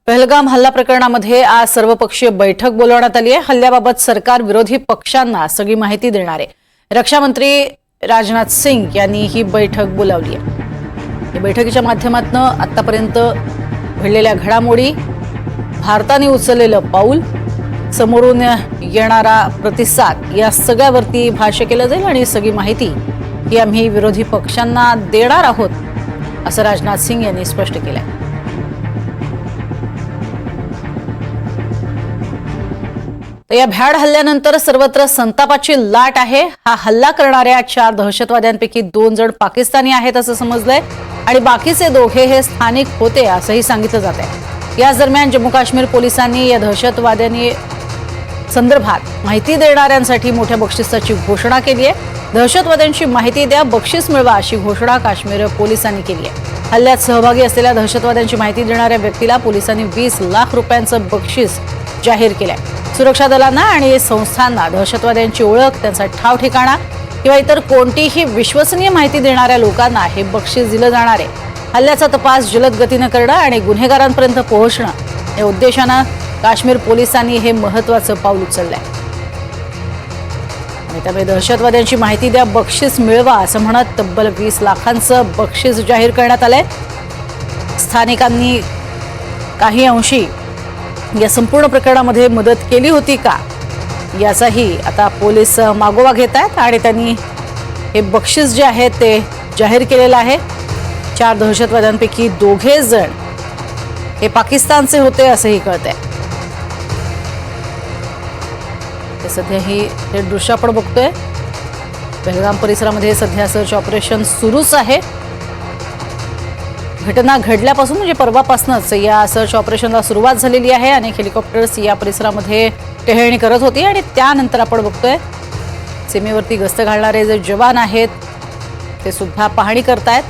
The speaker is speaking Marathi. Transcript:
पहलगाम हल्ला प्रकरणामध्ये आज सर्वपक्षीय बैठक बोलावण्यात आली आहे। हल्ल्याबाबत सरकार विरोधी पक्षांना सगळी माहिती देणार आहे। रक्षा मंत्री राजनाथ सिंह यांनी ही बैठक बोलावली आहे। या बैठकीच्या माध्यमातून आतापर्यंत घडलेल्या घडामोडी, भारताने उचललेलं पाऊल, समोरून येणारा प्रतिसाद या सगळ्यावरती भाष्य केलं जाईल आणि सगळी माहिती ही आम्ही विरोधी पक्षांना देणार आहोत, असं राजनाथ सिंह यांनी स्पष्ट केलंय। या भ्याड हल्ल्यानंतर सर्वत्र संतापाची लाट आहे। हा हल्ला करणाऱ्या 4 दहशतवाद्यांपैकी 2 जण पाकिस्तानी आहेत असं समजलंय आणि बाकीचे दोघे हे स्थानिक होते असंही सांगितलं जात आहे। याच दरम्यान जम्मू काश्मीर पोलिसांनी या दहशतवाद्यांनी संदर्भात माहिती देणाऱ्यांसाठी मोठ्या बक्षिसाची घोषणा केली आहे। दहशतवाद्यांची माहिती द्या, बक्षीस मिळवा अशी घोषणा काश्मीर पोलिसांनी केली आहे। हल्ल्यात सहभागी असलेल्या दहशतवाद्यांची माहिती देणाऱ्या व्यक्तीला पोलिसांनी 20 लाख रुपयांचं बक्षीस जाहीर केलंय। सुरक्षा दलांना आणि संस्थांना दहशतवाद्यांची ओळख, त्यांचा ठाव ठिकाणा किंवा इतर कोणतीही विश्वसनीय माहिती देणाऱ्या लोकांना हे बक्षीस दिलं जाणार आहे। हल्ल्याचा तपास जलद गतीनं करणं आणि गुन्हेगारांपर्यंत पोहोचणं या उद्देशानं काश्मीर पोलिसांनी हे महत्त्वाचं पाऊल उचललंय आणि त्यामुळे दहशतवाद्यांची माहिती द्या, बक्षीस मिळवा असं म्हणत तब्बल 20 लाखांचं बक्षीस जाहीर करण्यात आलंय। स्थानिकांनी काही अंशी या संपूर्ण प्रकरणामध्ये मदत केली होती का याचाही आता पोलीस मागोवा घेत आहेत आणि त्यांनी हे बक्षीस जे आहे ते जाहीर केलेलं आहे। 4 दहशतवाद्यांपैकी 2 जण हे पाकिस्तानचे होते असंही कळतंय। सध्या हे दृश्य आपण बघतोय, पहलगाम परिसरामध्ये सध्या सर्च ऑपरेशन सुरूच आहे। घटना घडल्यापासून म्हणजे परवापासूनच या सर्च ऑपरेशनला सुरुवात झालेली आहे। अनेक हेलिकॉप्टर्स या परिसरामध्ये टेहळणी करत होती आणि त्यानंतर आपण बघतोय सीमेवरती गस्त घालणारे जे जवान आहेत ते सुद्धा पाहणी करतायत।